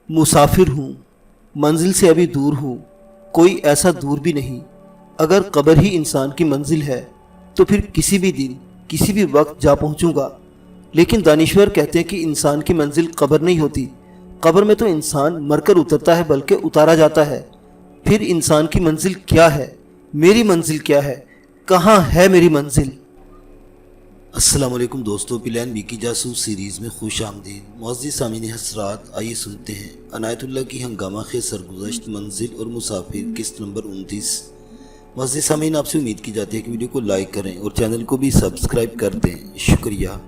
मुसाफिर हूँ, मंजिल से अभी दूर हूँ, कोई ऐसा दूर भी नहीं। अगर कब्र ही इंसान की मंजिल है तो फिर किसी भी दिन किसी भी वक्त जा पहुँचूँगा। लेकिन दानिश्वर कहते हैं कि इंसान की मंजिल कब्र नहीं होती। कब्र में तो इंसान मरकर उतरता है बल्कि उतारा जाता है। फिर इंसान की मंजिल क्या है? मेरी मंजिल क्या है? कहाँ है मेरी मंजिल? अस्सलाम वालेकुम दोस्तों, प्लान बी की जासूस सीरीज़ में खुश आमदीद। मुअज़्ज़िज़ सामीन हज़रात, आइए सुनते हैं अनायतुल्लाह की हंगामा खे सरगुज़श्त मंजिल और मुसाफिर किस्त नंबर 29। मुअज़्ज़िज़ सामीन, आपसे उम्मीद की जाती है कि वीडियो को लाइक करें और चैनल को भी सब्सक्राइब कर दें, शुक्रिया।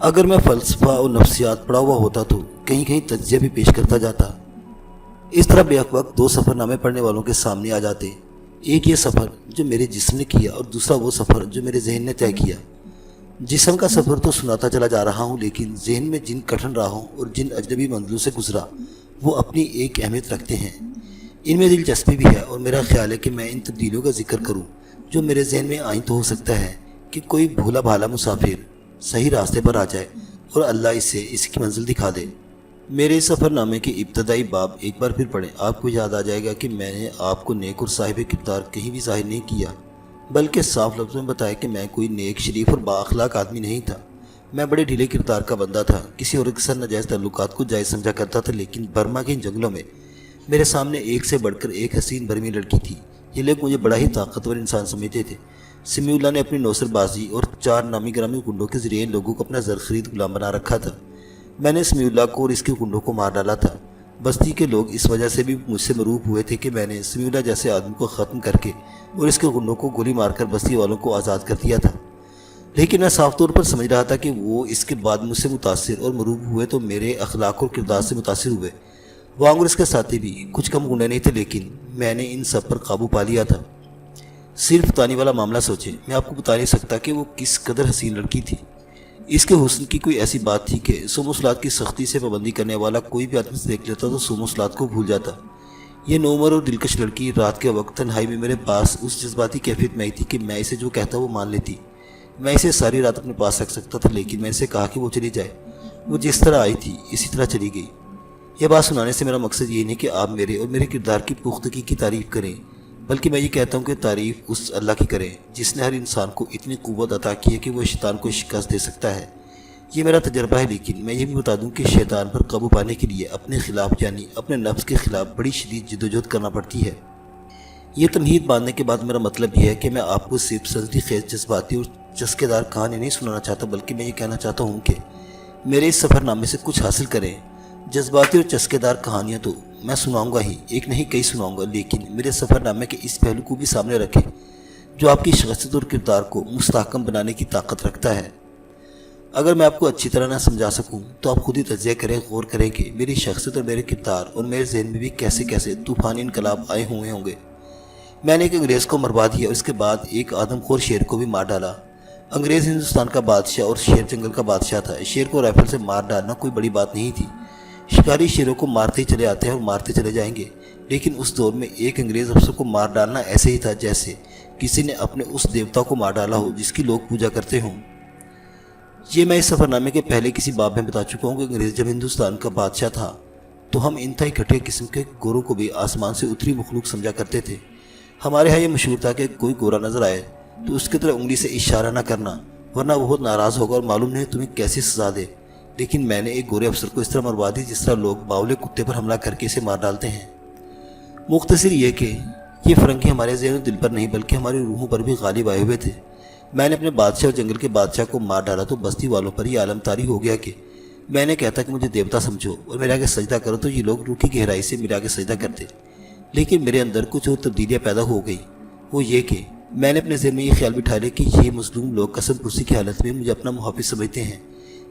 अगर मैं फ़लसफ़ा और नफ्सियात पढ़ा हुआ होता तो कहीं कहीं तज्ज़िया भी पेश करता जाता। इस तरह बेहक वक्त दो सफ़रनामे पढ़ने वालों के सामने आ जाते। एक ये सफ़र जो मेरे जिस्म ने किया और दूसरा वो सफ़र जो मेरे जहन ने तय किया। जिस्म का सफ़र तो सुनाता चला जा रहा हूँ, लेकिन जहन में जिन कठिन राहों और जिन अजनबी मंजिलों से गुजरा वो अपनी एक अहमियत रखते हैं। इनमें दिलचस्पी भी है और मेरा ख्याल है कि मैं इन तब्दीलियों का जिक्र करूँ जो मेरे जहन में आई तो हो सकता है कि कोई भोला भाला मुसाफिर सही रास्ते पर आ जाए और अल्लाह इसे इसकी मंजिल दिखा दे। मेरे सफ़रनामे के इब्तदाई बाब एक बार फिर पढ़ें, आपको याद आ जाएगा कि मैंने आपको नेक और साहिब किरदार कहीं भी ज़ाहिर नहीं किया, बल्कि साफ लफ्ज़ों में बताया कि मैं कोई नेक, शरीफ और बाअखलाक आदमी नहीं था। मैं बड़े ढीले किरदार का बंदा था, किसी और के साथ नाजायज़ ताल्लुकात को जायज़ समझा करता था। लेकिन बर्मा के इन जंगलों में मेरे सामने एक से बढ़कर एक हसीन बर्मी लड़की थी। ये लोग मुझे बड़ा ही ताकतवर इंसान समझते थे। समीउल्लाह ने अपनी नौसरबाजी और 4 नामी ग्रामी गुंडों के ज़रिए इन लोगों को अपना ज़रख़रीद गुलाम बना रखा था। मैंने समीउल्लाह को और इसके गुंडों को मार डाला था। बस्ती के लोग इस वजह से भी मुझसे मरूब हुए थे कि मैंने समीउल्लाह जैसे आदमी को ख़त्म करके और इसके गुंडों को गोली मारकर बस्ती वालों को आज़ाद कर दिया था। लेकिन मैं साफ तौर पर समझ रहा था कि वो इसके बाद मुझसे मुतासिर और मरूब हुए तो मेरे अखलाक और किरदार से मुतासिर हुए। वांग और इसके साथी भी कुछ कम गुंडे नहीं थे, लेकिन मैंने इन सब पर काबू पा लिया था। सिर्फ तानी वाला मामला सोचें, मैं आपको बता नहीं सकता कि वो किस कदर हसीन लड़की थी। इसके हुस्न की कोई ऐसी बात थी कि सोमोसलात की सख्ती से पाबंदी करने वाला कोई भी आदमी से देख लेता तो सोमोसलात को भूल जाता। ये नौमर और दिलकश लड़की रात के वक्त तन्हाई में मेरे पास उस जज्बाती कैफियत में आई थी कि मैं इसे जो कहता वो मान लेती। मैं इसे सारी रात अपने पास रख सकता था, लेकिन मैंने इसे कहा कि वो चली जाए। वो जिस तरह आई थी इसी तरह चली गई। यह बात सुनाने से मेरा मकसद ये नहीं कि आप मेरे और मेरे किरदार की पुख्तगी की तारीफ़ करें, बल्कि मैं ये कहता हूँ कि तारीफ़ उस अल्लाह की करें जिसने हर इंसान को इतनी क़ुव्वत अता की है कि वह शैतान को शिकस्त दे सकता है। ये मेरा तजर्बा है। लेकिन मैं ये भी बता दूं कि शैतान पर काबू पाने के लिए अपने ख़िलाफ़ यानी अपने नफ्स के ख़िलाफ़ बड़ी शदीद जद्दोजहद करना पड़ती है। ये तमहीद बांधने के बाद मेरा मतलब यह है कि मैं आपको सिर्फ सजदी खेज जज्बाती और चस्केदार कहानी नहीं सुनाना चाहता, बल्कि मैं ये कहना चाहता हूँ कि मेरे इस सफ़रनामे से कुछ हासिल करें। जज्बाती और चस्केदार कहानियाँ तो मैं सुनाऊँगा ही, एक नहीं कई सुनाऊँगा, लेकिन मेरे सफ़रनामे के इस पहलू को भी सामने रखें जो आपकी शख्सियत और किरदार को मुस्तहकम बनाने की ताकत रखता है। अगर मैं आपको अच्छी तरह ना समझा सकूं तो आप खुद ही तज्ज़िया करें, गौर करें कि मेरी शख्सियत और मेरे किरदार और मेरे जहन में भी कैसे कैसे तूफ़ानी इनकलाब आए हुए होंगे। मैंने एक अंग्रेज़ को मरवा दिया और इसके बाद एक आदमखोर शेर को भी मार डाला। अंग्रेज़ हिंदुस्तान का बादशाह और शेर जंगल का बादशाह था। शेर को राइफल से मार डालना कोई बड़ी बात नहीं थी। शिकारी शेरों को मारते ही चले आते हैं और मारते चले जाएंगे, लेकिन उस दौर में एक अंग्रेज़ अफसर को मार डालना ऐसे ही था जैसे किसी ने अपने उस देवता को मार डाला हो जिसकी लोग पूजा करते हों। ये मैं इस सफ़रनामे के पहले किसी बाब में बता चुका हूँ कि अंग्रेज़ जब हिंदुस्तान का बादशाह था तो हम इंतहाई घटिया किस्म के गोरों को भी आसमान से उतरी मखलूक समझा करते थे। हमारे यहाँ ये मशहूर था कि कोई गोरा नज़र आए तो उसकी तरह उंगली से इशारा ना करना, वरना वो बहुत नाराज़ होगा और मालूम नहीं तुम्हें कैसी सज़ा दे। लेकिन मैंने एक गोरे अफसर को इस तरह मरवा दी जिस तरह लोग बावले कुत्ते पर हमला करके इसे मार डालते हैं। मुख्तसर ये कि ये फ़रंगी हमारे ज़हन दिल पर नहीं बल्कि हमारी रूहों पर भी गालिब आए हुए थे। मैंने अपने बादशाह और जंगल के बादशाह को मार डाला तो बस्ती वालों पर यह आलम तारी हो गया कि मैंने कहता कि मुझे देवता समझो और मेरे आगे सजदा करो, तो ये लोग रूह की गहराई से मेरे आगे सजदा करते। लेकिन मेरे अंदर कुछ और तब्दीलियाँ पैदा हो गई। वो ये कि मैंने अपने ज़हन में ये ख्याल बिठा लिया कि ये मज़लूम लोग कसम पुरसी की हालत में मुझे अपना मुहाफ़िज़ समझते हैं।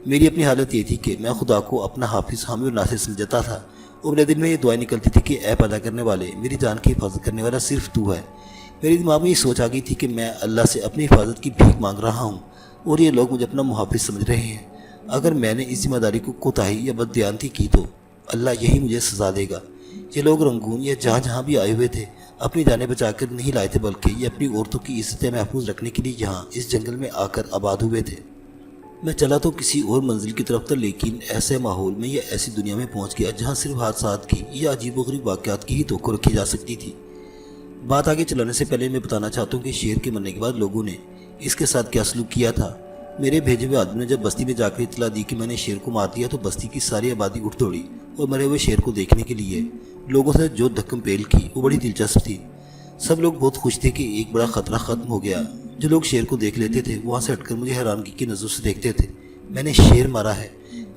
मेरी अपनी हालत ये थी कि मैं खुदा को अपना हाफिज़, हामी और नासिर समझता था और मेरे दिल में ये दुआएं निकलती थी कि ऐ पैदा करने वाले, मेरी जान की हिफाजत करने वाला सिर्फ तू है। मेरे दिमाग में ये सोच आ गई थी कि मैं अल्लाह से अपनी हिफाजत की भीख मांग रहा हूँ और ये लोग मुझे अपना मुहाफिज़ समझ रहे हैं। अगर मैंने इस जिम्मेदारी को कोताही या बददियानती की तो अल्लाह यही मुझे सज़ा देगा। یہ لوگ رنگون یا جہاں جہاں بھی آئے ہوئے تھے اپنی جانیں بچا کر نہیں لائے تھے، بلکہ یہ اپنی عورتوں کی عزتیں محفوظ رکھنے کے لیے یہاں اس جنگل میں آ کر آباد ہوئے تھے۔ میں چلا تو کسی اور منزل کی طرف تھا، لیکن ایسے ماحول میں یا ایسی دنیا میں پہنچ گیا جہاں صرف حادثات کی یا عجیب و غریب واقعات کی ہی توقع رکھی جا سکتی تھی۔ بات آگے چلانے سے پہلے میں بتانا چاہتا ہوں کہ شیر کے مرنے کے بعد لوگوں نے اس کے ساتھ کیا سلوک کیا تھا۔ میرے بھیجے ہوئے آدمی نے جب بستی میں جا کر اطلاع دی کہ میں نے شیر کو مار دیا تو بستی کی ساری آبادی اٹھ دوڑی اور مرے ہوئے شیر کو دیکھنے کے لیے لوگوں سے جو دھکم پیل کی وہ بڑی دلچسپ تھی۔ سب لوگ بہت خوش تھے کہ ایک بڑا خطرہ ختم ہو گیا۔ جو لوگ شیر کو دیکھ لیتے تھے وہاں سے ہٹ کر مجھے حیرانگی کی نظر سے دیکھتے تھے۔ میں نے شیر مارا ہے۔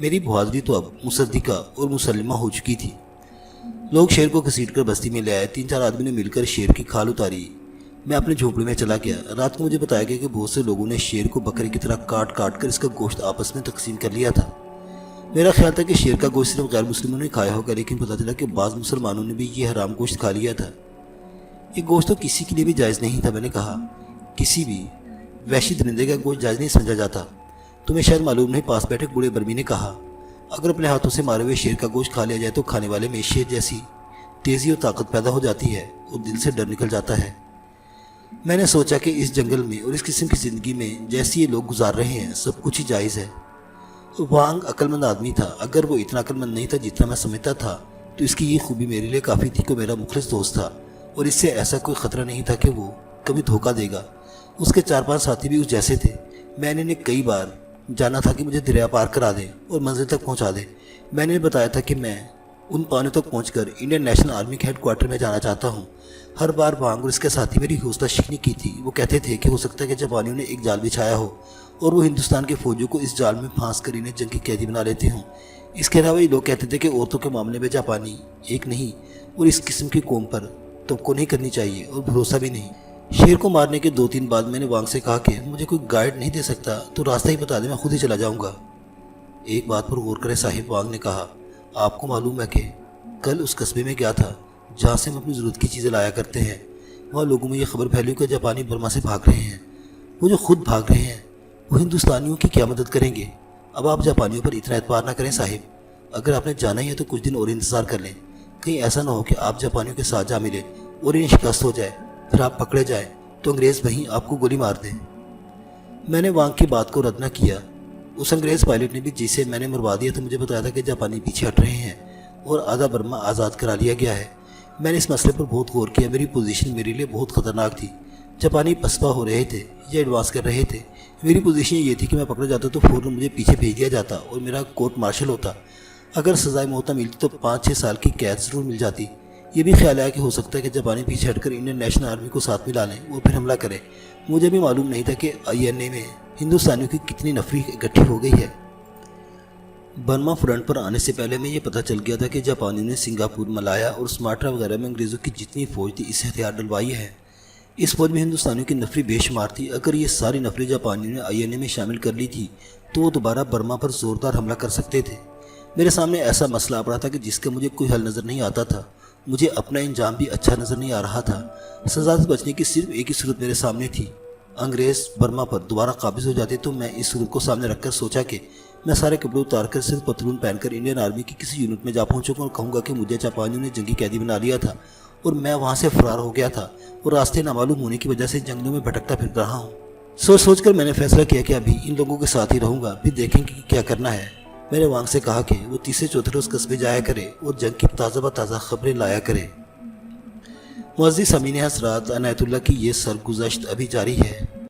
میری بہادری تو اب مصدقہ اور مسلمہ ہو چکی تھی۔ لوگ شیر کو گھسیٹ کر بستی میں لے آئے۔ 3-4 آدمی نے مل کر شیر کی کھال اتاری۔ میں اپنے جھونپڑے میں چلا گیا۔ رات کو مجھے بتایا گیا کہ بہت سے لوگوں نے شیر کو بکرے کی طرح کاٹ کر اس کا گوشت آپس میں تقسیم کر لیا تھا۔ میرا خیال تھا کہ شیر کا گوشت صرف غیر مسلموں نے کھایا ہوگا، لیکن پتہ چلا کہ بعض مسلمانوں نے بھی یہ حرام گوشت کھا لیا تھا۔ یہ گوشت تو کسی کے لیے بھی جائز نہیں تھا۔ میں نے کہا، کسی بھی وحشی درندے کا گوشت جائز نہیں سمجھا جاتا۔ تمہیں شاید معلوم نہیں، پاس بیٹھے بوڑھے برمی نے کہا، اگر اپنے ہاتھوں سے مارے ہوئے شیر کا گوشت کھا لیا جائے تو کھانے والے میں شیر جیسی تیزی اور طاقت پیدا ہو جاتی ہے اور دل سے ڈر نکل جاتا ہے۔ میں نے سوچا کہ اس جنگل میں اور اس قسم کی زندگی میں جیسی یہ لوگ گزار رہے ہیں سب کچھ ہی جائز ہے۔ وانگ عقل مند آدمی تھا۔ اگر وہ اتنا عقل مند نہیں تھا جتنا میں سمجھتا تھا تو اس کی یہ خوبی میرے لیے کافی تھی کہ میرا مخلص دوست تھا اور اس سے ایسا کوئی خطرہ نہیں تھا کہ وہ کبھی دھوکہ دے گا۔ اس کے 4-5 ساتھی بھی اس جیسے تھے۔ میں نے انہیں کئی بار جانا تھا کہ مجھے دریا پار کرا دیں اور منزل تک پہنچا دیں۔ میں نے بتایا تھا کہ میں ان پانیوں تک پہنچ کر انڈین نیشنل آرمی کے ہیڈ کوارٹر میں جانا چاہتا ہوں۔ ہر بار وانگ اور اس کے ساتھی میری حوصلہ شکنی کی تھی۔ وہ کہتے تھے کہ ہو سکتا ہے کہ جاپانیوں نے ایک جال بچھایا ہو اور وہ ہندوستان کے فوجیوں کو اس جال میں پھانس کر انہیں جنگی قیدی بنا لیتے ہوں۔ اس کے علاوہ یہ لوگ کہتے تھے کہ عورتوں کے معاملے میں جاپانی ایک نہیں اور اس قسم کی قوم پر توقع نہیں کرنی چاہیے اور بھروسہ بھی نہیں۔ شیر کو مارنے کے 2-3 بعد میں نے وانگ سے کہا کہ مجھے کوئی گائیڈ نہیں دے سکتا تو راستہ ہی بتا دے، میں خود ہی چلا جاؤں گا۔ ایک بات پر غور کرے صاحب، وانگ نے کہا، آپ کو معلوم ہے کہ کل اس قصبے میں گیا تھا جہاں سے ہم اپنی ضرورت کی چیزیں لایا کرتے ہیں۔ وہاں لوگوں میں یہ خبر پھیلی کہ جاپانی برما سے بھاگ رہے ہیں۔ وہ جو خود بھاگ رہے ہیں وہ ہندوستانیوں کی کیا مدد کریں گے؟ اب آپ جاپانیوں پر اتنا اعتبار نہ کریں صاحب۔ اگر آپ نے جانا ہی ہے تو کچھ دن اور انتظار کر لیں، کہیں ایسا نہ ہو کہ آپ جاپانیوں کے ساتھ جا ملیں اور انہیں شکست ہو جائے، پھر آپ پکڑے جائیں تو انگریز وہیں آپ کو گولی مار دیں۔ میں نے وانگ کی بات کو رد نہ کیا۔ اس انگریز پائلٹ نے بھی جسے میں نے مروا دیا تو مجھے بتایا تھا کہ جاپانی پیچھے ہٹ رہے ہیں اور آدھا برما آزاد کرا لیا گیا ہے۔ میں نے اس مسئلے پر بہت غور کیا۔ میری پوزیشن میرے لیے بہت خطرناک تھی۔ جاپانی پسپا ہو رہے تھے یا ایڈوانس کر رہے تھے۔ میری پوزیشن یہ تھی کہ میں پکڑا جاتا تو فوراً مجھے پیچھے بھیج دیا جاتا اور میرا کورٹ مارشل ہوتا۔ اگر سزائے موت نہ ملتی تو 5-6 سال کی قید ضرور مل جاتی۔ یہ بھی خیال آیا کہ ہو سکتا ہے کہ جاپانی پیچھے ہٹ کر انڈین نیشنل آرمی کو ساتھ ملا لیں اور پھر حملہ کریں۔ مجھے بھی معلوم نہیں تھا کہ INA میں ہندوستانیوں کی کتنی نفری اکٹھی ہو گئی ہے۔ برما فرنٹ پر آنے سے پہلے میں یہ پتہ چل گیا تھا کہ جاپانیوں نے سنگاپور، ملایا اور سماٹرا وغیرہ میں انگریزوں کی جتنی فوج تھی اس ہتھیار ڈلوائی ہے۔ اس فوج میں ہندوستانیوں کی نفری بے شمار تھی۔ اگر یہ ساری نفری جاپانیوں نے INA میں شامل کر لی تھی تو وہ دوبارہ برما پر زوردار حملہ کر سکتے تھے۔ میرے سامنے ایسا مسئلہ آ پڑا تھا کہ جس کا مجھے کوئی حل نظر نہیں آتا تھا۔ مجھے اپنا انجام بھی اچھا نظر نہیں آ رہا تھا۔ سزا سے بچنے کی صرف ایک ہی صورت میرے سامنے تھی۔ انگریز برما پر دوبارہ قابض ہو جاتے تو میں اس صورت کو سامنے رکھ کر سوچا کہ میں سارے کپڑے اتار کر صرف پتلون پہن کر انڈین آرمی کی کسی یونٹ میں جا پہنچوں گا اور کہوں گا کہ مجھے جاپانیوں نے جنگی قیدی بنا لیا تھا اور میں وہاں سے فرار ہو گیا تھا اور راستے نامعلوم ہونے کی وجہ سے جنگلوں میں بھٹکتا پھر رہا ہوں۔ سوچ کر میں نے فیصلہ کیا کہ ابھی ان لوگوں کے ساتھ ہی رہوں گا، پھر دیکھیں گے کہ کیا کرنا ہے۔ میں نے وانگ سے کہا کہ وہ 3-4 روز قصبے جایا کرے اور جنگ کی تازہ خبریں لایا کرے۔ معزز سامعین حضرات، عنایت اللہ کی یہ سرگزشت ابھی جاری ہے۔